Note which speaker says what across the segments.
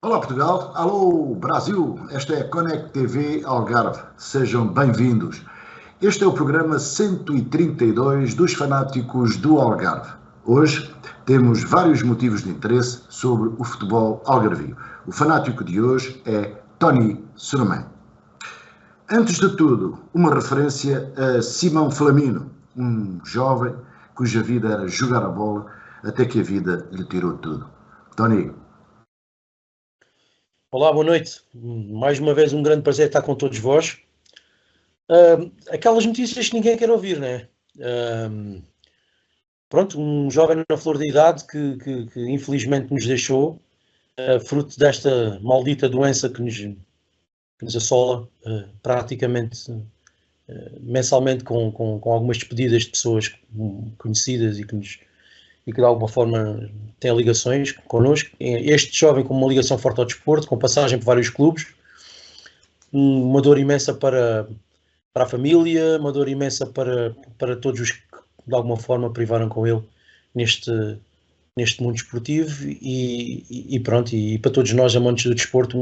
Speaker 1: Olá Portugal, alô Brasil, esta é a Connect TV Algarve, sejam bem-vindos. Este é o programa 132 dos fanáticos do Algarve. Hoje temos vários motivos de interesse sobre o futebol algarvio. O fanático de hoje é Tony Surumem. Antes de tudo, uma referência a Simão Flamino, um jovem cuja vida era jogar a bola até que a vida lhe tirou tudo. Tony.
Speaker 2: Olá, boa noite. Mais uma vez um grande prazer estar com todos vós. Aquelas notícias que ninguém quer ouvir, né? Pronto, um jovem na flor da idade que infelizmente nos deixou, fruto desta maldita doença que nos assola praticamente mensalmente com algumas despedidas de pessoas conhecidas e que de alguma forma têm ligações connosco. Este jovem com uma ligação forte ao desporto, com passagem por vários clubes, uma dor imensa para a família, uma dor imensa para todos os que de alguma forma privaram com ele neste mundo esportivo e pronto, e para todos nós amantes do desporto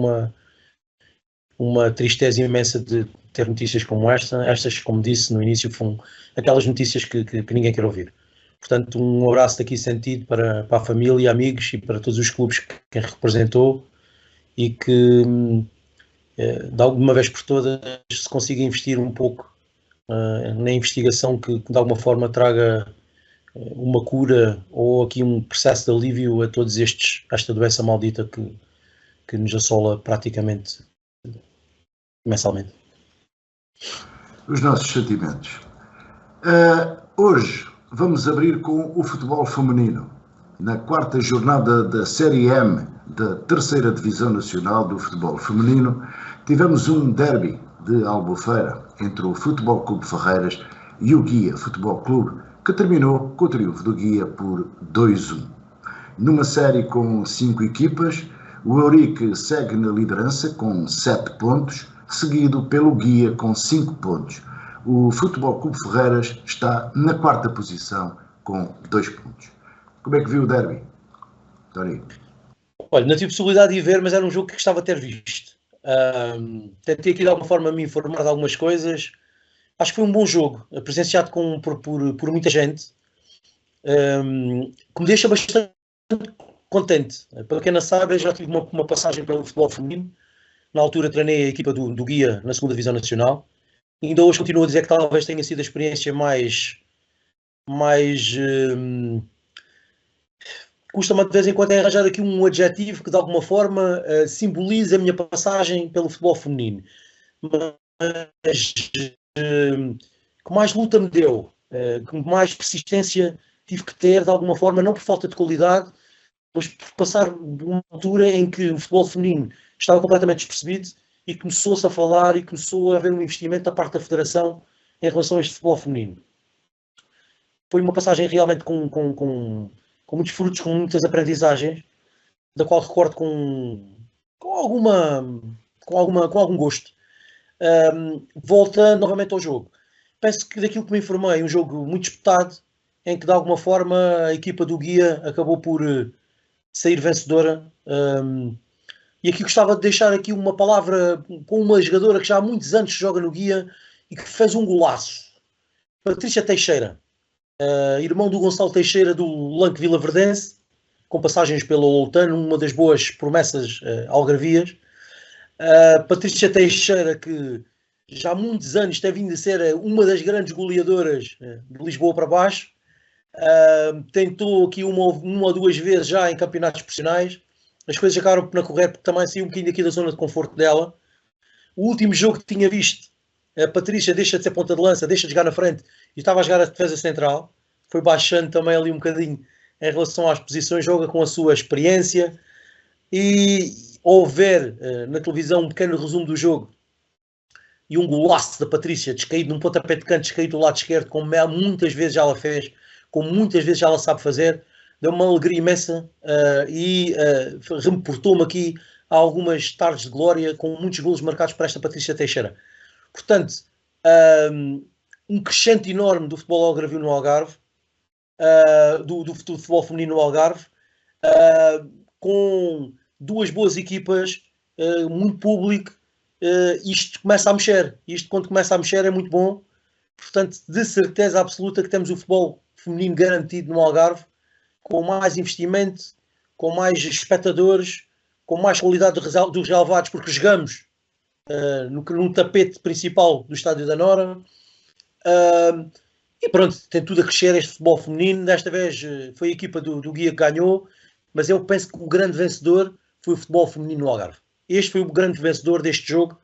Speaker 2: uma tristeza imensa de ter notícias como estas, como disse no início, foram aquelas notícias que ninguém quer ouvir. Portanto, um abraço daqui sentido para a família, amigos e para todos os clubes que representou e que de alguma vez por todas se consiga investir um pouco na investigação que de alguma forma traga uma cura ou aqui um processo de alívio a todos esta doença maldita que nos assola praticamente mensalmente.
Speaker 1: Os nossos sentimentos. Hoje vamos abrir com o futebol feminino. Na quarta jornada da Série M da terceira Divisão Nacional do Futebol Feminino, tivemos um derby de Albufeira entre o Futebol Clube Ferreiras e o Guia Futebol Clube, que terminou com o triunfo do Guia por 2-1. Numa série com 5 equipas, o Eurique segue na liderança com 7 pontos, seguido pelo Guia com 5 pontos. O Futebol Clube Ferreiras está na quarta posição com 2 pontos. Como é que viu o derby, Tony?
Speaker 2: Olha, não tive possibilidade de ver, mas era um jogo que gostava de ter visto. Tentei aqui de alguma forma me informar de algumas coisas. Acho que foi um bom jogo, presenciado por muita gente, que me deixa bastante contente. Para quem não sabe, eu já tive uma passagem pelo futebol feminino. Na altura treinei a equipa do Guia na segunda Divisão Nacional. E ainda hoje continuo a dizer que talvez tenha sido a experiência mais custa-me de vez em quando arranjar aqui um adjetivo que de alguma forma simboliza a minha passagem pelo futebol feminino. Mas que mais luta me deu, que mais persistência tive que ter de alguma forma, não por falta de qualidade, mas por passar uma altura em que o futebol feminino estava completamente despercebido e começou-se a falar e começou a haver um investimento da parte da Federação em relação a este futebol feminino. Foi uma passagem realmente com muitos frutos, com muitas aprendizagens, da qual recordo com algum gosto. Volta novamente ao jogo. Penso que daquilo que me informei, um jogo muito disputado, em que de alguma forma a equipa do Guia acabou por sair vencedora. E aqui gostava de deixar aqui uma palavra com uma jogadora que já há muitos anos joga no Guia e que fez um golaço. Patrícia Teixeira, irmão do Gonçalo Teixeira do Lanque Vilaverdense, com passagens pelo Loutano, uma das boas promessas algarvias. Patrícia Teixeira, que já há muitos anos tem vindo a ser uma das grandes goleadoras de Lisboa para baixo. Tentou aqui uma ou duas vezes já em campeonatos profissionais. As coisas acabaram por não correr, porque também saiu um bocadinho aqui da zona de conforto dela. O último jogo que tinha visto, a Patrícia deixa de ser ponta de lança, deixa de jogar na frente e estava a jogar a defesa central. Foi baixando também ali um bocadinho em relação às posições, joga com a sua experiência. E ao ver na televisão um pequeno resumo do jogo e um golaço da Patrícia descaído num pontapé de canto, descaído do lado esquerdo, como muitas vezes já ela fez, como muitas vezes já ela sabe fazer, deu uma alegria imensa e reportou-me aqui a algumas tardes de glória com muitos golos marcados para esta Patrícia Teixeira. Portanto, um crescente enorme do futebol algarvio no Algarve, do futebol feminino no Algarve, com duas boas equipas, muito público, isto começa a mexer. Isto, quando começa a mexer, é muito bom. Portanto, de certeza absoluta que temos o futebol feminino garantido no Algarve, com mais investimento, com mais espectadores, com mais qualidade dos relevados, porque jogamos no tapete principal do Estádio da Nora. E pronto, tem tudo a crescer este futebol feminino. Desta vez foi a equipa do Guia que ganhou, mas eu penso que o grande vencedor foi o futebol feminino no Algarve. Este foi o grande vencedor deste jogo.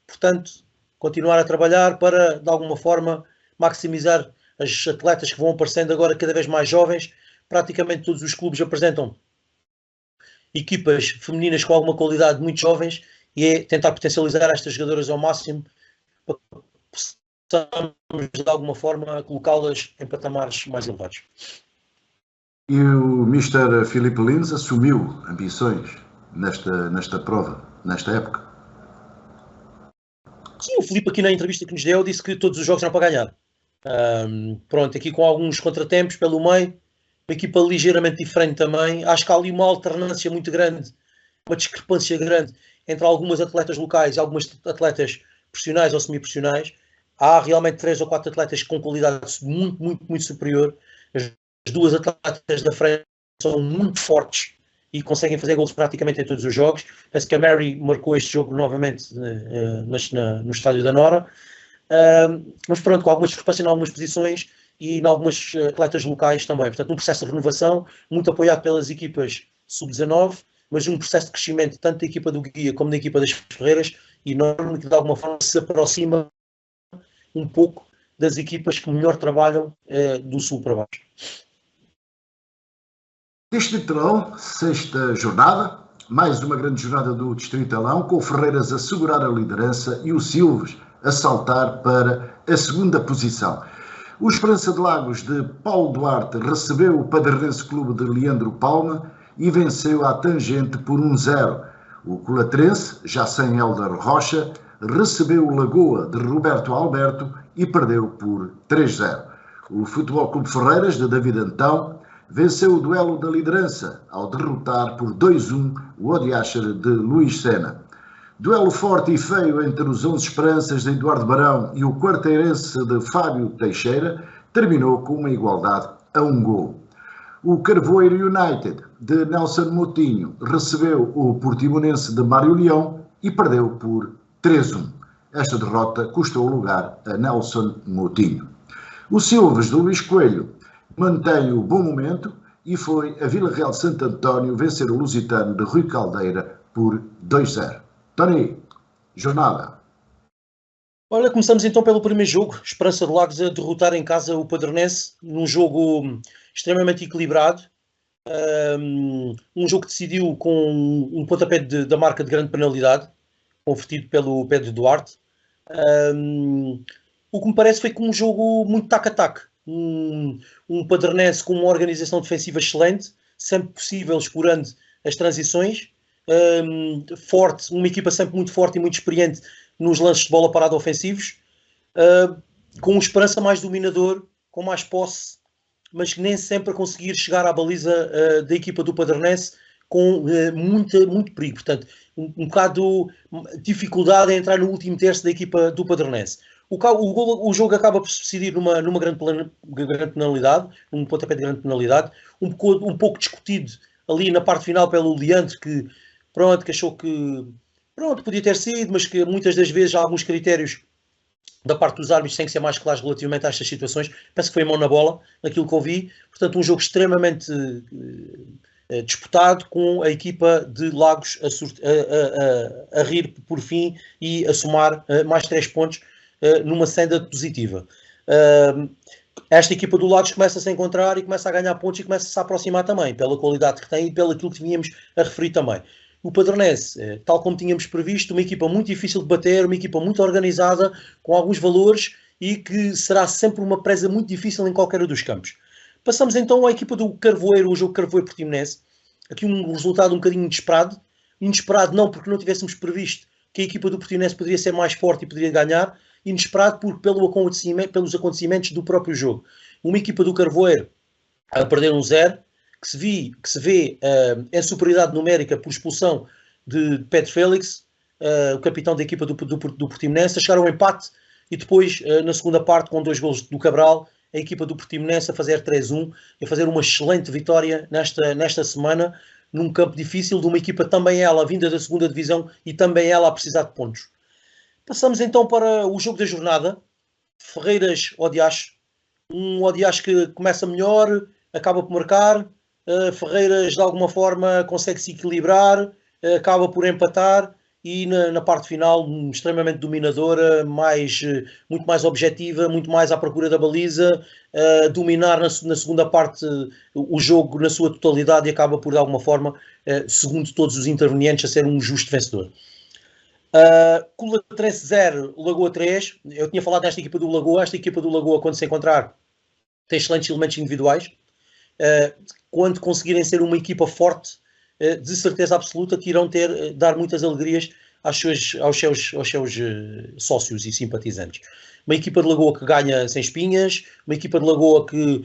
Speaker 2: Portanto, continuar a trabalhar para, de alguma forma, maximizar as atletas que vão aparecendo agora cada vez mais jovens. Praticamente todos os clubes apresentam equipas femininas com alguma qualidade, muito jovens, e é tentar potencializar estas jogadoras ao máximo para que possamos, de alguma forma, colocá-las em patamares mais elevados.
Speaker 1: E o Mr. Filipe Lins assumiu ambições nesta prova, nesta época?
Speaker 2: Sim, o Filipe aqui na entrevista que nos deu disse que todos os jogos eram para ganhar. Pronto, aqui com alguns contratempos pelo meio, uma equipa ligeiramente diferente também. Acho que há ali uma alternância muito grande, uma discrepância grande entre algumas atletas locais e algumas atletas profissionais ou semi-profissionais. Há realmente 3 ou 4 atletas com qualidade muito, muito, muito superior. As duas atletas da frente são muito fortes e conseguem fazer gols praticamente em todos os jogos. Penso que a Mary marcou este jogo novamente no Estádio da Nora. Mas pronto, com algumas discrepâncias em algumas posições e em algumas atletas locais também. Portanto, um processo de renovação, muito apoiado pelas equipas sub-19, mas um processo de crescimento tanto da equipa do Guia como da equipa das Ferreiras, enorme, que de alguma forma se aproxima um pouco das equipas que melhor trabalham do sul para baixo.
Speaker 1: Distritalão, 6ª jornada, mais uma grande jornada do Distritalão, com o Ferreiras a segurar a liderança e o Silves a saltar para a 2ª posição. O Esperança de Lagos de Paulo Duarte recebeu o Padernense Clube de Leandro Palma e venceu à tangente por 1-0. O Colatrense, já sem Hélder Rocha, recebeu o Lagoa de Roberto Alberto e perdeu por 3-0. O Futebol Clube Ferreiras de David Antão venceu o duelo da liderança ao derrotar por 2-1 o Odiacher de Luís Sena. Duelo forte e feio entre os 11 Esperanças de Eduardo Barão e o Quarteirense de Fábio Teixeira terminou com uma igualdade a 1 gol. O Carvoeiro United de Nelson Moutinho recebeu o Portimonense de Mário Leão e perdeu por 3-1. Esta derrota custou o lugar a Nelson Moutinho. O Silves de Luís Coelho mantém o bom momento e foi a Vila Real de Santo António vencer o Lusitano de Rui Caldeira por 2-0. Tony, jornada.
Speaker 2: Olha, começamos então pelo primeiro jogo. Esperança de Lagos a derrotar em casa o Padernense, num jogo extremamente equilibrado. Um jogo que decidiu com um pontapé da marca de grande penalidade, convertido pelo Pedro Duarte. O que me parece foi como um jogo muito tac-a-tac. Um Padernense com uma organização defensiva excelente, sempre possível explorando as transições. Forte, uma equipa sempre muito forte e muito experiente nos lances de bola parada ofensivos, com um Esperança mais dominador, com mais posse, mas que nem sempre a conseguir chegar à baliza da equipa do Padernense com muito perigo. Portanto, um bocado de dificuldade em entrar no último terço da equipa do Padernense. O jogo acaba por se decidir numa grande penalidade, num pontapé de grande penalidade, um pouco discutido ali na parte final pelo Leandro, que achou que podia ter sido, mas que muitas das vezes há alguns critérios da parte dos árbitros têm que ser mais claros relativamente a estas situações. Penso que foi mão na bola, naquilo que ouvi. Portanto, um jogo extremamente disputado, com a equipa de Lagos a rir por fim e a somar mais 3 pontos numa senda positiva. Esta equipa do Lagos começa-se a encontrar e começa a ganhar pontos e começa-se a aproximar também, pela qualidade que tem e pelo aquilo que vínhamos a referir também. O Padernense, tal como tínhamos previsto, uma equipa muito difícil de bater, uma equipa muito organizada, com alguns valores e que será sempre uma presa muito difícil em qualquer um dos campos. Passamos então à equipa do Carvoeiro, o jogo Carvoeiro-Portimonense. Aqui um resultado um bocadinho inesperado. Inesperado não porque não tivéssemos previsto que a equipa do Portimonense poderia ser mais forte e poderia ganhar. Inesperado pelos acontecimentos do próprio jogo. Uma equipa do Carvoeiro a perder 1-0, que se vê em superioridade numérica por expulsão de Pedro Félix, o capitão da equipa do Portimonense, a chegar ao empate e depois, na segunda parte, com 2 golos do Cabral, a equipa do Portimonense a fazer 3-1 e a fazer uma excelente vitória nesta semana, num campo difícil, de uma equipa também ela vinda da segunda divisão e também ela a precisar de pontos. Passamos então para o jogo da jornada, Ferreiras-Odiache. Um Odiache que começa melhor, acaba por marcar, Ferreiras de alguma forma consegue se equilibrar, acaba por empatar e na parte final extremamente dominadora, muito mais objetiva, muito mais à procura da baliza, dominar na segunda parte o jogo na sua totalidade e acaba por de alguma forma, segundo todos os intervenientes, a ser um justo vencedor. Colatrece 0, Lagoa 3. Eu tinha falado desta equipa do Lagoa. Esta equipa do Lagoa, quando se encontrar, tem excelentes elementos individuais. Quando conseguirem ser uma equipa forte, de certeza absoluta que irão dar muitas alegrias aos seus sócios e simpatizantes. Uma equipa de Lagoa que ganha sem espinhas, uma equipa de Lagoa que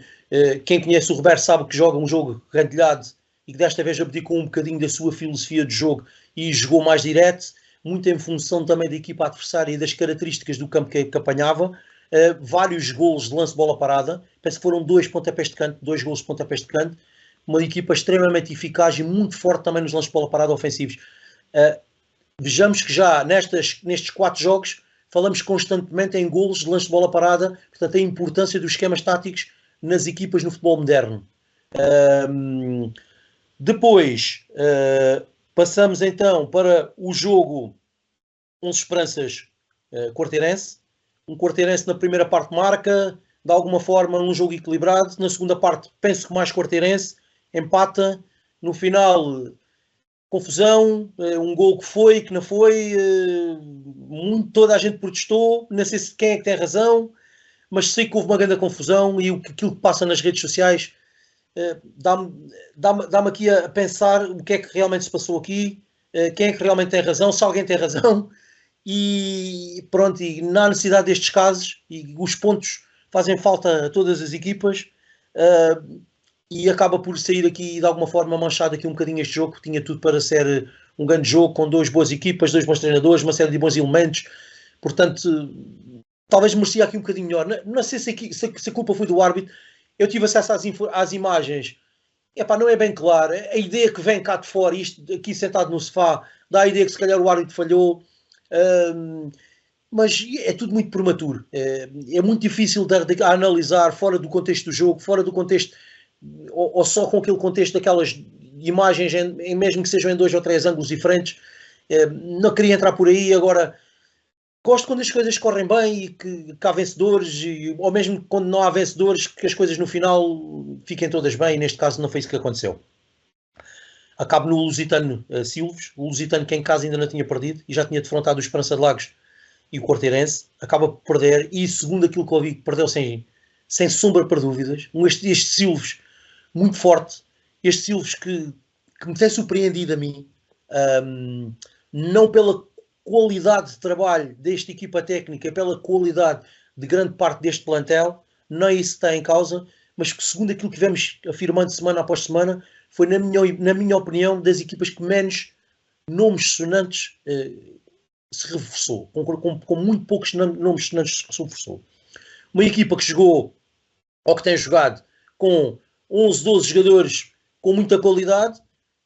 Speaker 2: quem conhece o Roberto sabe que joga um jogo rendilhado e que desta vez abdicou um bocadinho da sua filosofia de jogo e jogou mais direto, muito em função também da equipa adversária e das características do campo que apanhava. Vários golos de lance de bola parada, penso que foram 2 pontapés de canto, 2 golos de pontapés de canto, uma equipa extremamente eficaz e muito forte também nos lances de bola parada ofensivos. Vejamos que já nestes 4 jogos falamos constantemente em golos de lance de bola parada, portanto a importância dos esquemas táticos nas equipas no futebol moderno. Depois passamos então para o jogo 11 Esperanças Quarteirense. Um Quarteirense na primeira parte marca, de alguma forma um jogo equilibrado, na segunda parte penso que mais Quarteirense, empata, no final confusão, um gol que foi, que não foi, toda a gente protestou, não sei se quem é que tem razão, mas sei que houve uma grande confusão e aquilo que passa nas redes sociais dá-me aqui a pensar o que é que realmente se passou aqui, quem é que realmente tem razão, se alguém tem razão, e pronto, e na necessidade destes casos, e os pontos fazem falta a todas as equipas, e acaba por sair aqui de alguma forma manchado aqui um bocadinho este jogo, que tinha tudo para ser um grande jogo, com 2 boas equipas, 2 bons treinadores, uma série de bons elementos, portanto talvez merecia aqui um bocadinho melhor. Não sei se a culpa foi do árbitro, eu tive acesso às imagens, não é bem claro, a ideia que vem cá de fora, isto aqui sentado no sofá, dá a ideia que se calhar o árbitro falhou, mas é tudo muito prematuro, é muito difícil de analisar fora do contexto do jogo, fora do contexto, ou só com aquele contexto daquelas imagens, mesmo que sejam em 2 ou 3 ângulos diferentes. Não queria entrar por aí. Agora, gosto quando as coisas correm bem e que há vencedores, ou mesmo quando não há vencedores, que as coisas no final fiquem todas bem, e neste caso não foi isso que aconteceu. Acabo no Lusitano Silves, o Lusitano que em casa ainda não tinha perdido e já tinha defrontado o Esperança de Lagos e o Quarteirense, acaba por perder, e segundo aquilo que eu vi, perdeu sem sombra para dúvidas. Este Silves muito forte, este Silves que me tem surpreendido a mim, não pela qualidade de trabalho desta equipa técnica, pela qualidade de grande parte deste plantel, não é isso que está em causa, mas que segundo aquilo que vemos afirmando semana após semana, foi na minha opinião das equipas que menos nomes sonantes se reforçou, com muito poucos nomes sonantes se reforçou. Uma equipa que jogou, ou que tem jogado, com 11, 12 jogadores com muita qualidade,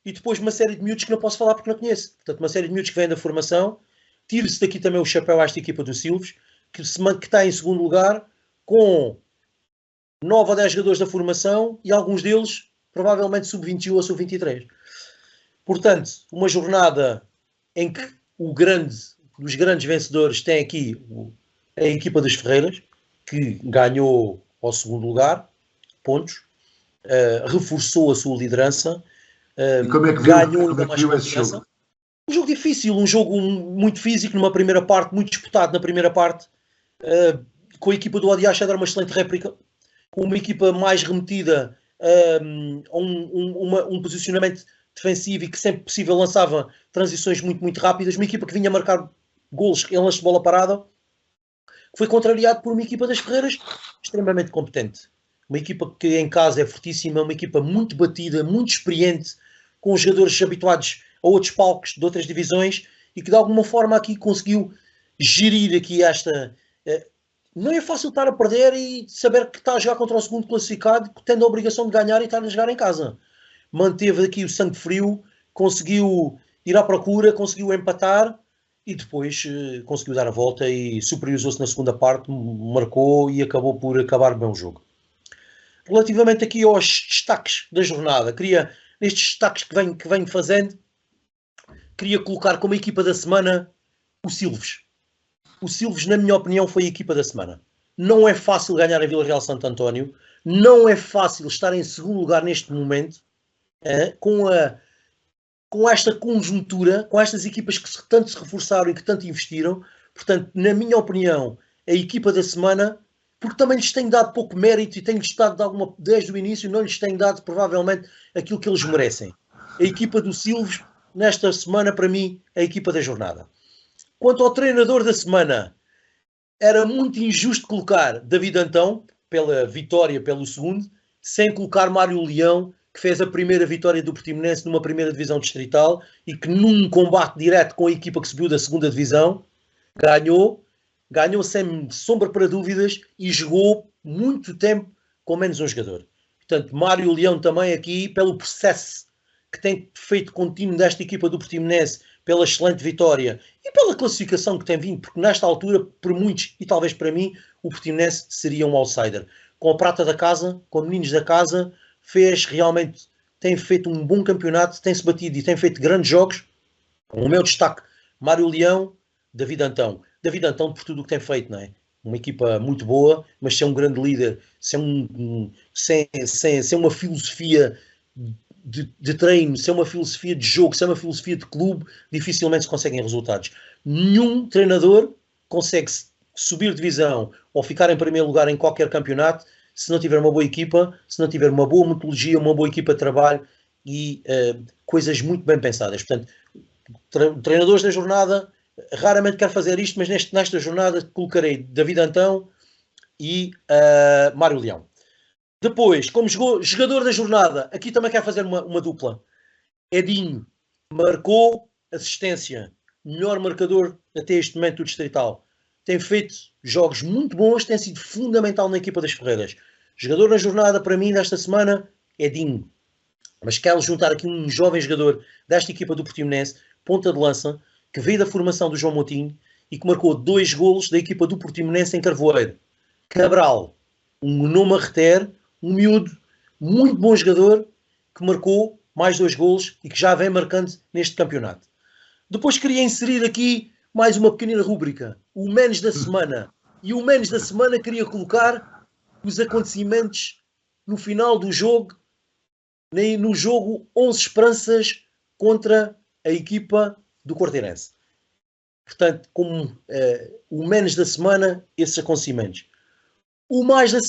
Speaker 2: e depois uma série de miúdos que não posso falar porque não conheço. Portanto, uma série de miúdos que vêm da formação. Tire-se daqui também o chapéu a esta equipa do Silves, que está em segundo lugar, com 9 ou 10 jogadores da formação, e alguns deles provavelmente sub-21 ou sub-23. Portanto, uma jornada em que os grandes vencedores tem aqui a equipa das Ferreiras, que ganhou ao segundo lugar, pontos, reforçou a sua liderança, ganhou ainda mais confiança. Um jogo difícil, um jogo muito físico numa primeira parte, muito disputado na primeira parte, com a equipa do Odiache a dar uma excelente réplica, com uma equipa mais remetida a um posicionamento defensivo e que sempre possível lançava transições muito, muito rápidas, uma equipa que vinha marcar golos em lance de bola parada, que foi contrariado por uma equipa das Ferreiras extremamente competente. uma equipa que em casa é fortíssima, uma equipa muito batida, muito experiente, com jogadores habituados a outros palcos de outras divisões e que de alguma forma aqui conseguiu gerir aqui esta... Não é fácil estar a perder e saber que está a jogar contra o segundo classificado, tendo a obrigação de ganhar e estar a jogar em casa. Manteve aqui o sangue frio, conseguiu ir à procura, conseguiu empatar e depois conseguiu dar a volta e superiorizou-se na segunda parte, marcou e acabou por acabar bem o jogo. Relativamente aqui aos destaques da jornada, nestes destaques que venho fazendo, queria colocar como equipa da semana o Silves. O Silves, na minha opinião, foi a equipa da semana. Não é fácil ganhar a Vila Real Santo António, não é fácil estar em segundo lugar neste momento, com esta conjuntura, com estas equipas que tanto se reforçaram e que tanto investiram. Portanto, na minha opinião, a equipa da semana, porque também lhes tenho dado pouco mérito e tenho-lhes dado desde o início, não lhes tenho dado provavelmente aquilo que eles merecem. A equipa do Silves, nesta semana, para mim, é a equipa da jornada. Quanto ao treinador da semana, era muito injusto colocar David Antão, pela vitória, pelo segundo, sem colocar Mário Leão, que fez a primeira vitória do Portimonense numa primeira divisão distrital e que num combate direto com a equipa que subiu da segunda divisão, ganhou sem sombra para dúvidas e jogou muito tempo com menos um jogador. Portanto, Mário Leão também aqui, pelo processo que tem feito contínuo desta equipa do Portimonense, pela excelente vitória e pela classificação que tem vindo, porque nesta altura, por muitos e talvez para mim, o Portimonense seria um outsider. Com a prata da casa, com os meninos da casa, tem feito um bom campeonato, tem-se batido e tem feito grandes jogos. O meu destaque, Mário Leão, David Antão. David Antão por tudo o que tem feito, não é? Uma equipa muito boa, mas ser um grande líder, sem uma filosofia de treino, ser uma filosofia de jogo, ser uma filosofia de clube, dificilmente se conseguem resultados. Nenhum treinador consegue subir de divisão ou ficar em primeiro lugar em qualquer campeonato se não tiver uma boa equipa, se não tiver uma boa metodologia, uma boa equipa de trabalho e coisas muito bem pensadas. Portanto, treinadores da jornada, raramente quero fazer isto, mas nesta jornada colocarei David Antão e Mário Leão. Depois, como jogador da jornada, aqui também quero fazer uma dupla. Edinho marcou assistência, melhor marcador até este momento do Distrital. Tem feito jogos muito bons, tem sido fundamental na equipa das Ferreiras. Jogador na jornada, para mim, desta semana, Edinho. Mas quero juntar aqui um jovem jogador desta equipa do Portimonense, ponta de lança, que veio da formação do João Moutinho e que marcou 2 golos da equipa do Portimonense em Carvoeiro. Cabral, um nome a reter, um miúdo, muito bom jogador, que marcou mais 2 golos e que já vem marcando neste campeonato. Depois queria inserir aqui mais uma pequenina rúbrica, o Menos da Semana. E o Menos da Semana queria colocar os acontecimentos no final do jogo, no jogo 11 Esperanças contra a equipa do Quarteirense. Portanto, como o Menos da Semana, esses acontecimentos. O Mais da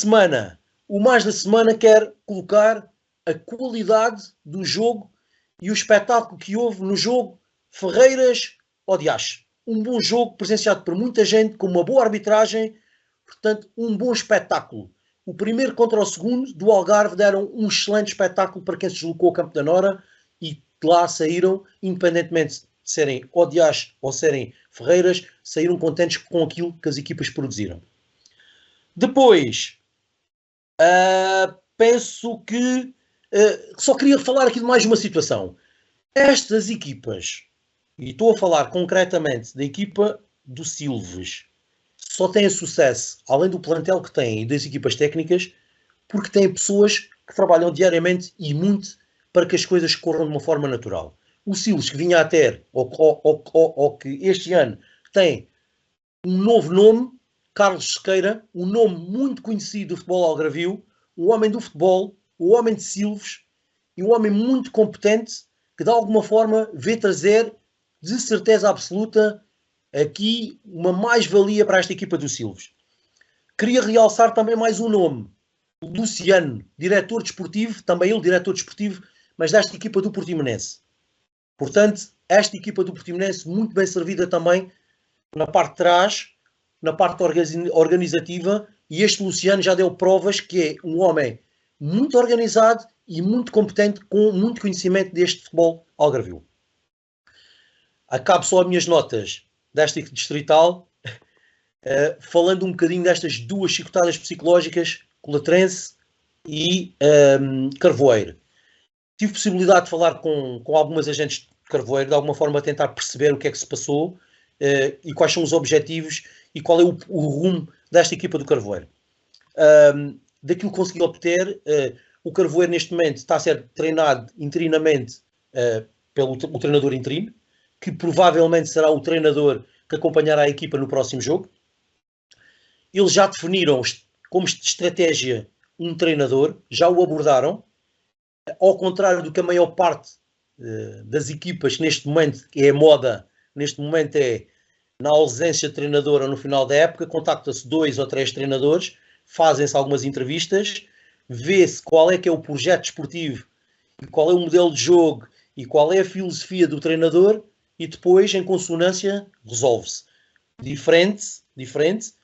Speaker 2: Semana quer colocar a qualidade do jogo e o espetáculo que houve no jogo Ferreiras-Odiache. Um bom jogo presenciado por muita gente, com uma boa arbitragem, portanto, um bom espetáculo. O primeiro contra o segundo do Algarve deram um excelente espetáculo para quem se deslocou ao Campo da Nora e de lá saíram, independentemente de serem Odiache ou serem Ferreiras, saíram contentes com aquilo que as equipas produziram. Depois, penso que só queria falar aqui de mais uma situação. Estas equipas, e estou a falar concretamente da equipa do Silves, só têm sucesso, além do plantel que têm e das equipas técnicas, porque têm pessoas que trabalham diariamente e muito para que as coisas corram de uma forma natural. O Silves, que vinha a ter, ou que este ano tem um novo nome, Carlos Sequeira, um nome muito conhecido do futebol algarvio, um homem do futebol, um homem de Silves e um homem muito competente que de alguma forma vê trazer de certeza absoluta aqui uma mais-valia para esta equipa do Silves. Queria realçar também mais um nome, o Luciano, diretor desportivo, também ele diretor desportivo, mas desta equipa do Portimonense. Portanto, esta equipa do Portimonense muito bem servida também na parte de trás, na parte organizativa e este Luciano já deu provas que é um homem muito organizado e muito competente, com muito conhecimento deste futebol algarvio. Acabo só as minhas notas desta distrital, falando um bocadinho destas duas chicotadas psicológicas, Colatrense e Carvoeiro. Tive possibilidade de falar com algumas agentes de Carvoeiro, de alguma forma a tentar perceber o que é que se passou e quais são os objetivos e qual é o rumo desta equipa do Carvoeiro. Daquilo que consegui obter, o Carvoeiro neste momento está a ser treinado interinamente pelo treinador interino, que provavelmente será o treinador que acompanhará a equipa no próximo jogo. Eles já definiram como estratégia um treinador, já o abordaram, ao contrário do que a maior parte das equipas neste momento, que é a moda, neste momento é, na ausência de treinador ou no final da época, contacta-se 2 ou 3 treinadores, fazem-se algumas entrevistas, vê-se qual é que é o projeto desportivo, e qual é o modelo de jogo e qual é a filosofia do treinador, e depois, em consonância, resolve-se. Diferente,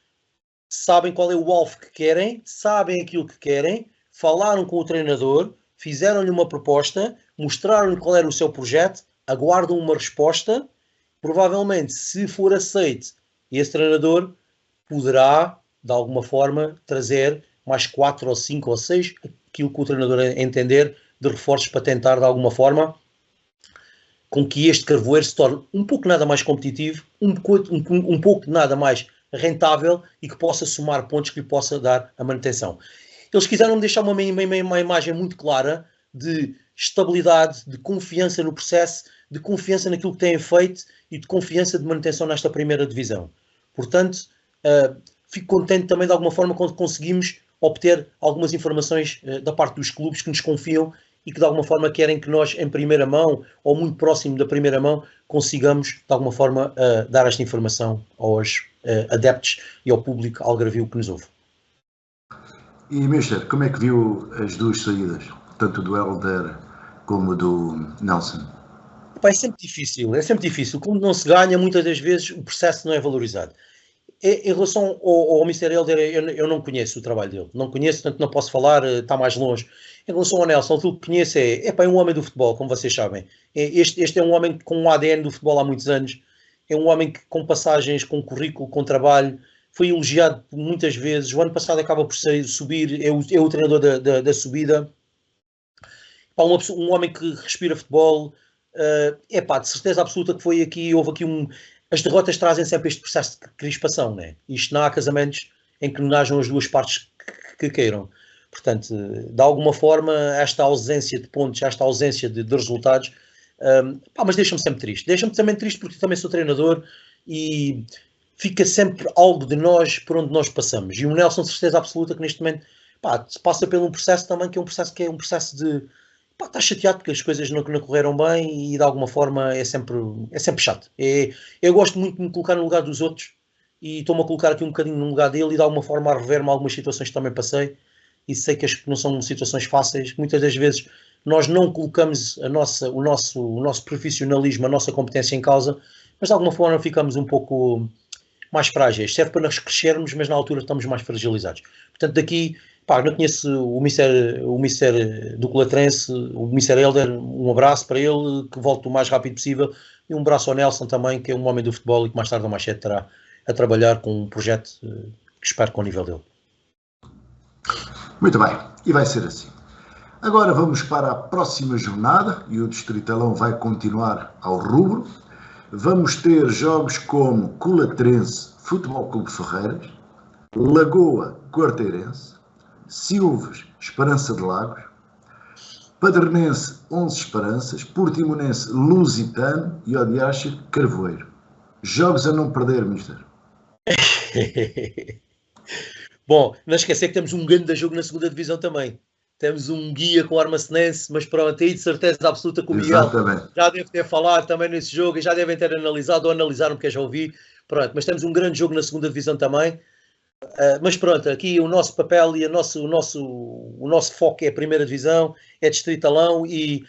Speaker 2: sabem qual é o alvo que querem, sabem aquilo que querem, falaram com o treinador, fizeram-lhe uma proposta, mostraram-lhe qual era o seu projeto, aguardam uma resposta. Provavelmente, se for aceito, esse treinador poderá, de alguma forma, trazer mais 4 ou 5 ou 6, aquilo que o treinador entender, de reforços para tentar, de alguma forma, com que este Carvoeiro se torne um pouco nada mais competitivo, um pouco nada mais rentável e que possa somar pontos que lhe possa dar a manutenção. Eles quiseram deixar uma imagem muito clara de estabilidade, de confiança no processo, de confiança naquilo que têm feito e de confiança de manutenção nesta primeira divisão. Portanto, fico contente também de alguma forma quando conseguimos obter algumas informações da parte dos clubes que nos confiam e que de alguma forma querem que nós, em primeira mão, ou muito próximo da primeira mão, consigamos de alguma forma dar esta informação aos adeptos e ao público algarvio que nos ouve.
Speaker 1: E, Mister, como é que viu as duas saídas, tanto do Helder como do Nelson?
Speaker 2: É sempre difícil. Como não se ganha, muitas das vezes o processo não é valorizado. Em relação ao Mr. Helder, eu não conheço o trabalho dele. Não conheço, portanto não posso falar, está mais longe. Em relação ao Nelson, aquilo que conheço é um homem do futebol, como vocês sabem. Este é um homem com um ADN do futebol há muitos anos. É um homem que, com passagens, com currículo, com trabalho, foi elogiado muitas vezes. O ano passado acaba por subir, é o treinador da subida. Um homem que respira futebol. De certeza absoluta que houve aqui as derrotas trazem sempre este processo de crispação, né? Isto não há casamentos em que não hajam as duas partes que queiram. Portanto, de alguma forma, esta ausência de pontos, esta ausência de resultados, mas deixa-me sempre triste. Deixa-me também triste porque também sou treinador e fica sempre algo de nós por onde nós passamos. E o Nelson, de certeza absoluta, que neste momento passa por um processo também que é um processo de... está chateado porque as coisas não correram bem e de alguma forma é sempre chato. Eu gosto muito de me colocar no lugar dos outros e estou-me a colocar aqui um bocadinho no lugar dele e de alguma forma a rever-me algumas situações que também passei e sei que não são situações fáceis. Muitas das vezes nós não colocamos o nosso profissionalismo, a nossa competência em causa, mas de alguma forma ficamos um pouco mais frágeis. Serve para nós crescermos, mas na altura estamos mais fragilizados. Portanto, daqui... não conheço o Mister do Colatrense, o Mister Helder, um abraço para ele, que volte o mais rápido possível, e um abraço ao Nelson também, que é um homem do futebol e que mais tarde ou mais cedo estará a trabalhar com um projeto que espero com o nível dele.
Speaker 1: Muito bem, e vai ser assim. Agora vamos para a próxima jornada, e o Distritalão vai continuar ao rubro. Vamos ter jogos como Colatrense, Futebol Clube Ferreiras, Lagoa Quarteirense, Silves, Esperança de Lagos, Padernense, 11 Esperanças, Portimonense, Lusitano e Odiache, Carvoeiro. Jogos a não perder, mister.
Speaker 2: Bom, não esquecer que temos um grande jogo na segunda divisão também. Temos um guia com o Armacenense, mas pronto, aí de certeza absoluta que o Miguel já deve ter falado também nesse jogo e já devem ter analisado ou analisaram porque eu já ouvi. Pronto, mas temos um grande jogo na segunda divisão também. Mas pronto, aqui o nosso papel e o nosso foco é a primeira divisão, é Distritalão e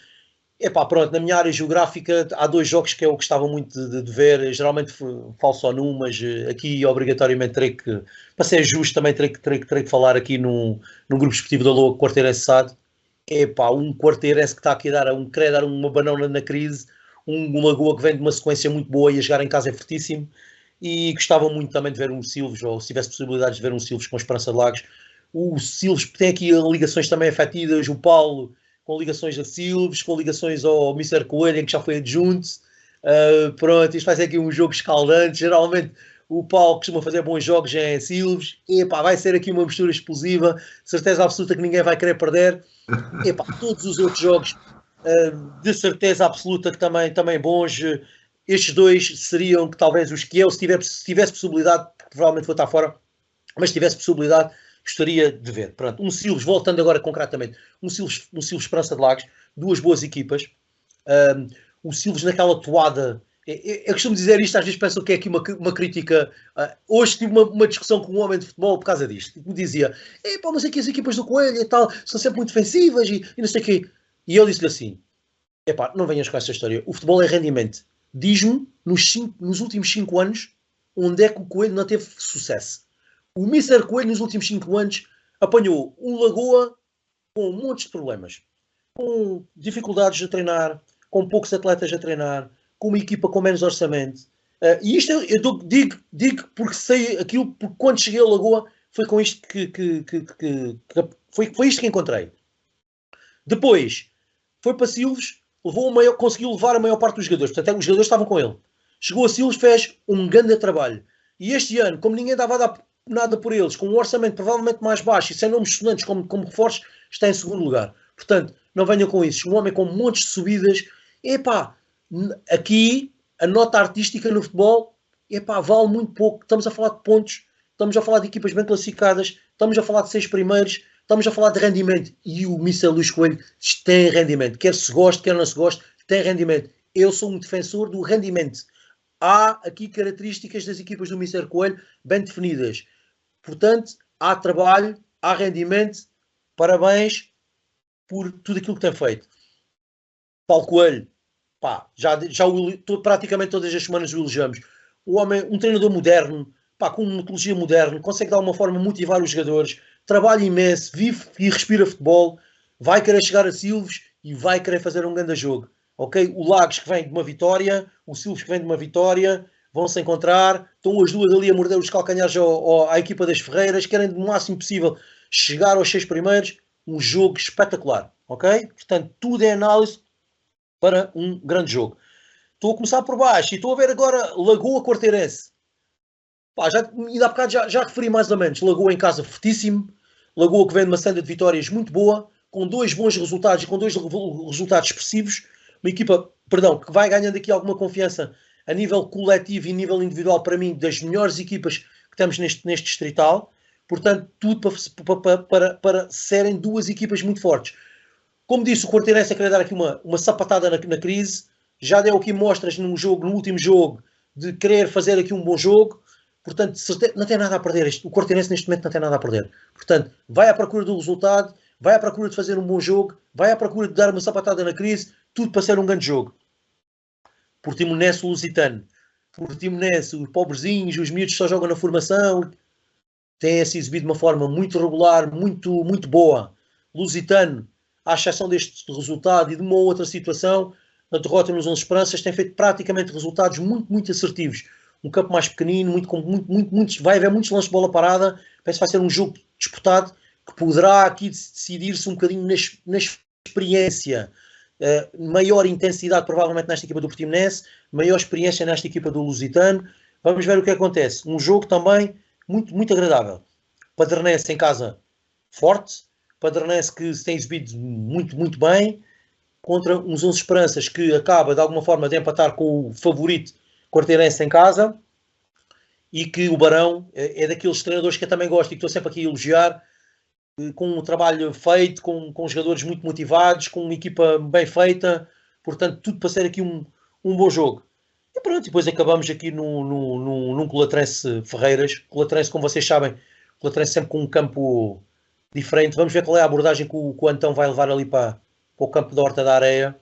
Speaker 2: Epá, pronto, na minha área geográfica há 2 jogos que eu gostava muito de ver, geralmente falo só num, mas aqui obrigatoriamente terei que, para ser justo, também terei que falar aqui no grupo esportivo da Loa, Quarteirense SAD. Epá, um Quarteirense que está aqui a dar, querer dar uma banana na crise, um Lagoa que vem de uma sequência muito boa e a jogar em casa é fortíssimo, e gostava muito também de ver um Silves, ou se tivesse possibilidades de ver um Silves com a Esperança de Lagos. O Silves tem aqui ligações também afetivas, o Paulo com ligações a Silves, com ligações ao Mr. Coelho, que já foi adjunto. Pronto, isto vai ser aqui um jogo escaldante. Geralmente o Paulo costuma fazer bons jogos em Silves. Epá, vai ser aqui uma mistura explosiva. Certeza absoluta que ninguém vai querer perder. Epá, todos os outros jogos, de certeza absoluta que também bons. Estes 2 seriam que talvez os que eu, se tivesse possibilidade, provavelmente vou estar fora, mas se tivesse possibilidade, gostaria de ver. Pronto, um Silves, voltando agora concretamente, um Silves Esperança de Lagos, 2 boas equipas. O Silves naquela toada, eu costumo dizer isto, às vezes pensam que é aqui uma crítica. Hoje tive uma discussão com um homem de futebol por causa disto, que me dizia, pá, mas aqui as equipas do Coelho e tal, são sempre muito defensivas e não sei o quê. E eu disse-lhe assim, epá, não venhas com essa história, o futebol é rendimento. Diz-me, nos últimos 5 anos, onde é que o Coelho não teve sucesso. O Mr. Coelho, nos últimos 5 anos, apanhou um Lagoa com montes de problemas. Com dificuldades a treinar, com poucos atletas a treinar, com uma equipa com menos orçamento. E isto eu digo porque sei aquilo, porque quando cheguei a Lagoa foi com isto foi isto que encontrei. Depois, foi para Silves, conseguiu levar a maior parte dos jogadores. Portanto, os jogadores estavam com ele. Chegou a Silves, fez um grande trabalho. E este ano, como ninguém dava a dar nada por eles, com um orçamento provavelmente mais baixo e sem nomes sonantes como reforços, está em segundo lugar. Portanto, não venham com isso. Um homem com montes de subidas. Epá, aqui a nota artística no futebol, epá, vale muito pouco. Estamos a falar de pontos, estamos a falar de equipas bem classificadas, estamos a falar de 6 primeiros, estamos a falar de rendimento. E o Mr. Luís Coelho tem rendimento. Quer se goste, quer não se goste, tem rendimento. Eu sou um defensor do rendimento. Há aqui características das equipas do Mr. Coelho bem definidas. Portanto, há trabalho, há rendimento. Parabéns por tudo aquilo que tem feito. Paulo Coelho, pá, praticamente todas as semanas o elogiamos. O homem, um treinador moderno, pá, com uma metodologia moderna, consegue de alguma forma motivar os jogadores, trabalha imenso, vive e respira futebol, vai querer chegar a Silves e vai querer fazer um grande jogo. Ok? O Lagos que vem de uma vitória, o Silves que vem de uma vitória, vão se encontrar, estão as duas ali a morder os calcanhares à equipa das Ferreiras, querem do máximo possível chegar aos 6 primeiros, um jogo espetacular, ok? Portanto, tudo é análise para um grande jogo. Estou a começar por baixo e estou a ver agora Lagoa Quarteirense. Pá, ainda há bocado já referi mais ou menos. Lagoa em casa fortíssimo, Lagoa que vem de uma senda de vitórias muito boa, com 2 bons resultados e com 2 resultados expressivos. Uma equipa, perdão, que vai ganhando aqui alguma confiança a nível coletivo e nível individual, para mim, das melhores equipas que temos neste distrital. Portanto, tudo para serem 2 equipas muito fortes. Como disse, o Quarteirense a querer dar aqui uma sapatada na crise. Já deu aqui mostras no último jogo, de querer fazer aqui um bom jogo. Portanto, não tem nada a perder. O Quarteirense neste momento não tem nada a perder. Portanto, vai à procura do resultado, vai à procura de fazer um bom jogo, vai à procura de dar uma sapatada na crise, tudo para ser um grande jogo. Portimonense, Lusitano. Portimonense, os pobrezinhos, os miúdos só jogam na formação, têm-se exibido de uma forma muito regular, muito, muito boa. Lusitano, à exceção deste resultado e de uma outra situação, na derrota nos 11 Esperanças, tem feito praticamente resultados muito, muito assertivos. Um campo mais pequenino, vai haver muitos lances de bola parada, parece que vai ser um jogo disputado, que poderá aqui decidir-se um bocadinho na experiência. Maior intensidade provavelmente nesta equipa do Portimonense, maior experiência nesta equipa do Lusitano. Vamos ver o que acontece. Um jogo também muito, muito agradável. Padernense em casa forte, Padernense que se tem exibido muito, muito bem, contra uns 11 Esperanças que acaba de alguma forma de empatar com o favorito Quarteirense em casa, e que o Barão é daqueles treinadores que eu também gosto e que estou sempre aqui a elogiar, com um trabalho feito, com jogadores muito motivados, com uma equipa bem feita, portanto tudo para ser aqui um bom jogo. E pronto, depois acabamos aqui num Colatrense Ferreiras. Colatrense, como vocês sabem, Colatrense sempre com um campo diferente. Vamos ver qual é a abordagem que o Antão vai levar ali para o campo da Horta da Areia.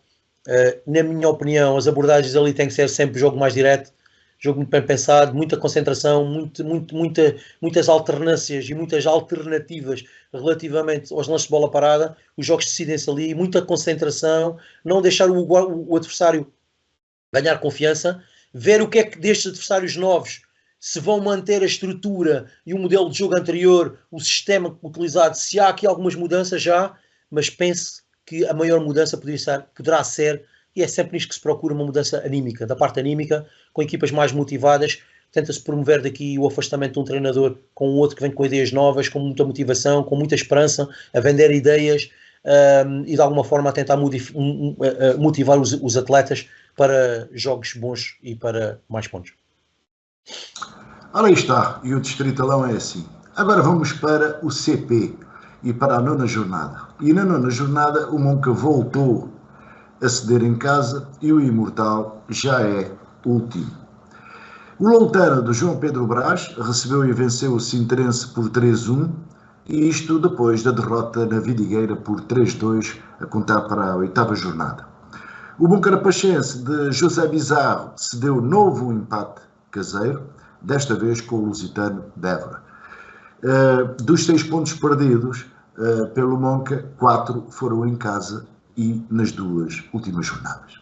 Speaker 2: Na minha opinião, as abordagens ali têm que ser sempre jogo mais direto, jogo muito bem pensado, muita concentração, muitas alternâncias e muitas alternativas relativamente aos lances de bola parada. Os jogos decidem-se ali, muita concentração, não deixar o adversário ganhar confiança, ver o que é que destes adversários novos se vão manter a estrutura e o modelo de jogo anterior, o sistema utilizado, se há aqui algumas mudanças já, mas pense que a maior mudança poderá ser, e é sempre nisto que se procura, uma mudança anímica, da parte anímica, com equipas mais motivadas. Tenta-se promover daqui o afastamento de um treinador com outro que vem com ideias novas, com muita motivação, com muita esperança, a vender ideias e de alguma forma a tentar motivar os atletas para jogos bons e para mais pontos.
Speaker 1: Ora, aí está, e o Distritalão é assim. Agora vamos para o CP e para a 9ª jornada. E na 9ª jornada o Monca voltou a ceder em casa e o Imortal já é último. O Loutano do João Pedro Brás recebeu e venceu o Sintrense por 3-1, e isto depois da derrota na Vidigueira por 3-2, a contar para a 8ª jornada. O Bom Carapachense de José Bizarro cedeu novo empate caseiro, desta vez com o Lusitano de Évora. Dos 6 pontos perdidos pelo Monca, 4 foram em casa e nas 2 últimas jornadas.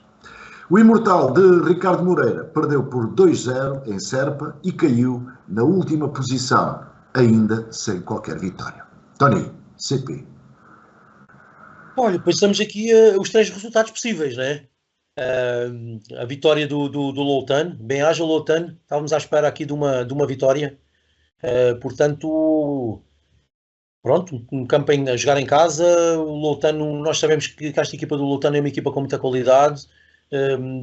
Speaker 1: O Imortal de Ricardo Moreira perdeu por 2-0 em Serpa e caiu na última posição, ainda sem qualquer vitória. Tony, CP.
Speaker 2: Olha, pois estamos aqui os 3 resultados possíveis, não é? A vitória do Loutano, bem haja o Loutano, estávamos à espera aqui de uma vitória, portanto, pronto, um campo a jogar em casa. O Loutano, nós sabemos que esta equipa do Loutano é uma equipa com muita qualidade.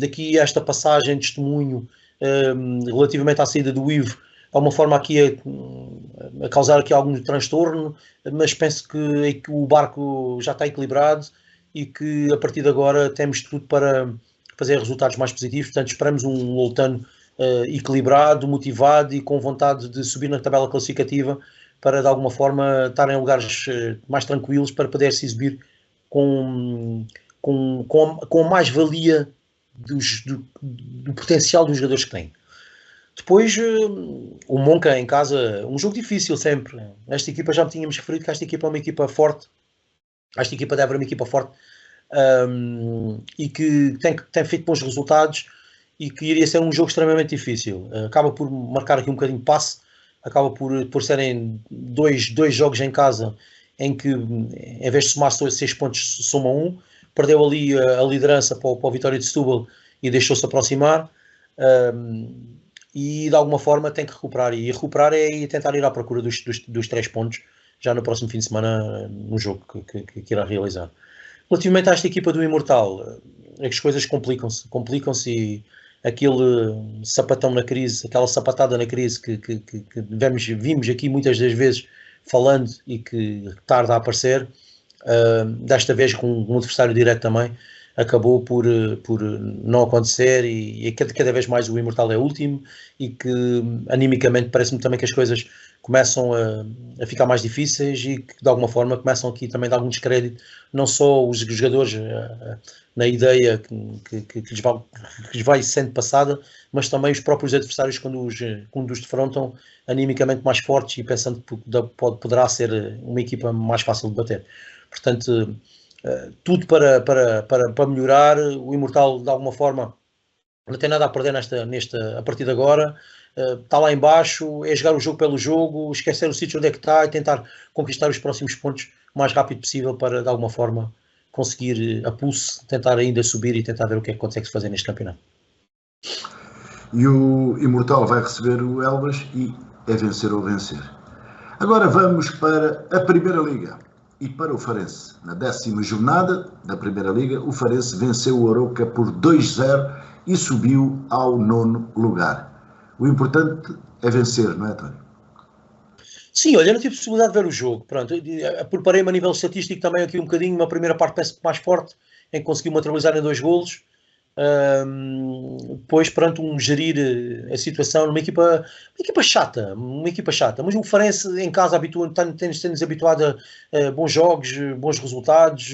Speaker 2: Daqui a esta passagem de testemunho relativamente à saída do Ivo, há uma forma aqui a causar aqui algum transtorno, mas penso que o barco já está equilibrado e que a partir de agora temos tudo para fazer resultados mais positivos. Portanto, esperamos um Loutano equilibrado, motivado e com vontade de subir na tabela classificativa, para de alguma forma estar em lugares mais tranquilos, para poder se exibir com a mais-valia do potencial dos jogadores que têm. Depois, o Monca em casa, um jogo difícil sempre. Esta equipa, já me tínhamos referido que esta equipa é uma equipa forte. Esta equipa deve ser uma equipa forte e que tem feito bons resultados, e que iria ser um jogo extremamente difícil. Acaba por marcar aqui um bocadinho de passe, acaba por serem dois jogos em casa em que, em vez de somar 6 pontos, soma 1. Perdeu ali a liderança para o Vitória de Setúbal e deixou-se aproximar, e de alguma forma tem que recuperar, e recuperar é tentar ir à procura dos 3 pontos já no próximo fim de semana, no jogo que irá realizar. Relativamente a esta equipa do Imortal, as coisas complicam-se e aquele sapatão na crise, aquela sapatada na crise que vimos aqui muitas das vezes falando e que tarda a aparecer, desta vez com um adversário direto também, acabou por não acontecer, e cada vez mais o Imortal é último, e que animicamente parece-me também que as coisas começam a ficar mais difíceis, e que de alguma forma começam aqui também a dar algum descrédito, não só os jogadores na ideia que lhes vai sendo passada, mas também os próprios adversários quando os defrontam animicamente mais fortes e pensando que poderá ser uma equipa mais fácil de bater. Portanto, tudo para melhorar. O Imortal de alguma forma não tem nada a perder a partir de agora. Está lá em baixo, é jogar o jogo pelo jogo, esquecer o sítio onde é que está e tentar conquistar os próximos pontos o mais rápido possível, para de alguma forma conseguir a pulse, tentar ainda subir e tentar ver o que é que consegue fazer neste campeonato.
Speaker 1: E o Imortal vai receber o Elvas e é vencer ou vencer. Agora vamos para a Primeira Liga e para o Farense. Na 10ª jornada da Primeira Liga, o Farense venceu o Arouca por 2-0 e subiu ao 9º lugar. O importante é vencer, não é, António?
Speaker 2: Sim, olha, eu não tive possibilidade de ver o jogo. Pronto, preparei-me a nível estatístico também aqui um bocadinho. Uma primeira parte penso que mais forte, em que consegui materializar em 2 golos. depois perante gerir a situação numa equipa chata, mas o Farense em casa tem-nos habituado a bons jogos, bons resultados,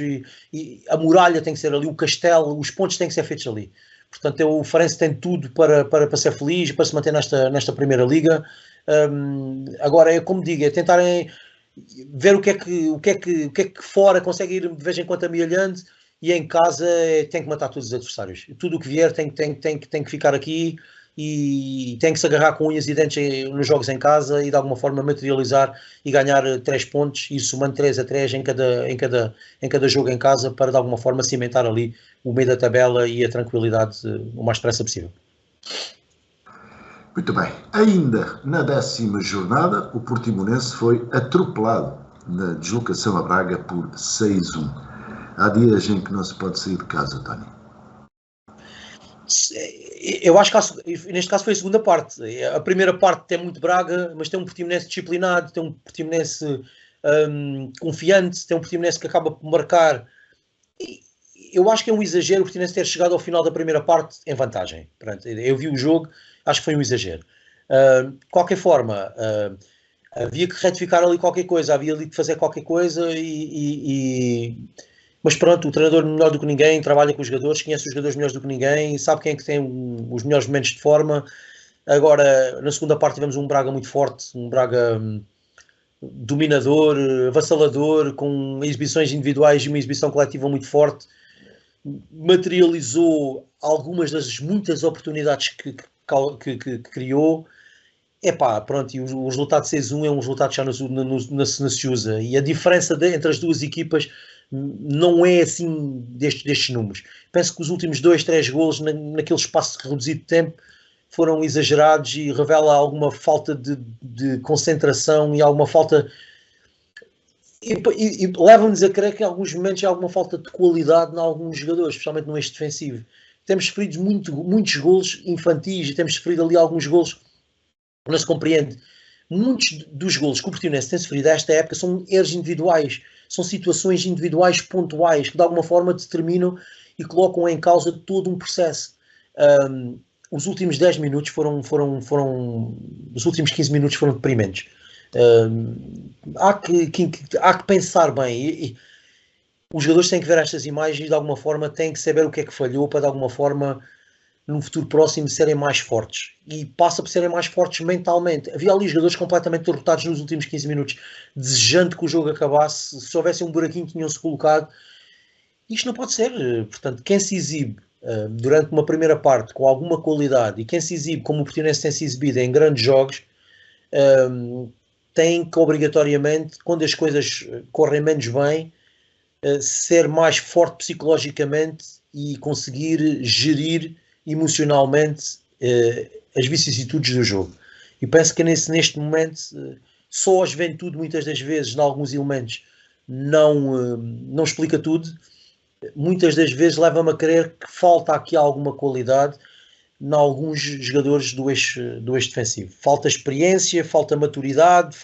Speaker 2: e a muralha tem que ser ali, o castelo, os pontos têm que ser feitos ali. Portanto, o Farense tem tudo para ser feliz, para se manter nesta primeira liga. Agora, é como digo, é tentarem ver o que é que fora consegue ir de vez em quando amealhando, e em casa tem que matar todos os adversários. Tudo o que vier tem que ficar aqui, e tem que se agarrar com unhas e dentes nos jogos em casa e de alguma forma materializar e ganhar 3 pontos, e somando 3-3 em cada jogo em casa, para de alguma forma cimentar ali o meio da tabela e a tranquilidade o mais depressa possível.
Speaker 1: Muito bem. Ainda na 10ª jornada, o Portimonense foi atropelado na deslocação a Braga por 6-1. Há dias em que não se pode sair de casa, Tony.
Speaker 2: Eu acho que neste caso foi a segunda parte. A primeira parte tem muito Braga, mas tem um Portimonense disciplinado, tem um Portimonense confiante, tem um Portimonense que acaba por marcar. Eu acho que é um exagero o Portimonense ter chegado ao final da primeira parte em vantagem. Pronto, eu vi o jogo, acho que foi um exagero. De qualquer forma, havia que retificar ali qualquer coisa, havia ali que fazer qualquer coisa, mas pronto, o treinador melhor do que ninguém, trabalha com os jogadores, conhece os jogadores melhores do que ninguém, sabe quem é que tem os melhores momentos de forma. Agora, na segunda parte tivemos um Braga muito forte, um Braga dominador, avassalador, com exibições individuais e uma exibição coletiva muito forte. Materializou algumas das muitas oportunidades que criou. Pronto, e o resultado de 6-1 é um resultado que já não se usa, e a diferença entre as duas equipas não é assim destes números. Penso que os últimos 2-3 golos naquele espaço reduzido de tempo foram exagerados, e revela alguma falta de concentração e alguma falta, e leva-nos a crer que em alguns momentos há alguma falta de qualidade em alguns jogadores, especialmente no eixo defensivo. Temos sofrido muitos golos infantis, e temos sofrido ali alguns golos que não se compreende. Muitos dos golos que o Portimonense tem sofrido a esta época são erros individuais, são situações individuais pontuais que de alguma forma determinam e colocam em causa todo um processo. Os últimos 10 minutos os últimos 15 minutos foram deprimentes. Há que pensar bem, e os jogadores têm que ver estas imagens e de alguma forma têm que saber o que é que falhou, para de alguma forma num futuro próximo serem mais fortes, e passa por serem mais fortes mentalmente. Havia ali jogadores completamente derrotados nos últimos 15 minutos, desejando que o jogo acabasse. Se houvesse um buraquinho tinham-se colocado. Isto não pode ser. Portanto, quem se exibe durante uma primeira parte com alguma qualidade, e quem se exibe como o Portimonense tem se exibido em grandes jogos, tem que obrigatoriamente, quando as coisas correm menos bem, ser mais forte psicologicamente e conseguir gerir emocionalmente as vicissitudes do jogo. E penso que neste momento só a juventude, muitas das vezes, em alguns elementos, não explica tudo. Muitas das vezes leva-me a crer que falta aqui alguma qualidade em alguns jogadores do eixo defensivo. Falta experiência, falta maturidade,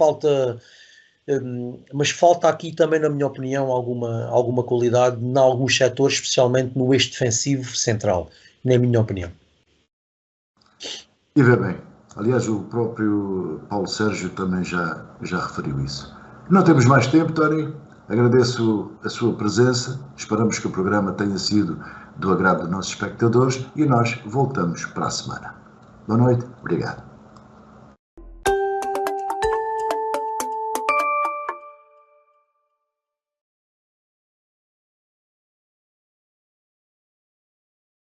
Speaker 2: mas falta aqui também, na minha opinião, alguma qualidade em alguns setores, especialmente no eixo defensivo central, na minha opinião.
Speaker 1: E vê bem, aliás, o próprio Paulo Sérgio também já referiu isso. Não temos mais tempo, Tony. Agradeço a sua presença, esperamos que o programa tenha sido do agrado dos nossos espectadores, e nós voltamos para a semana. Boa noite, obrigado.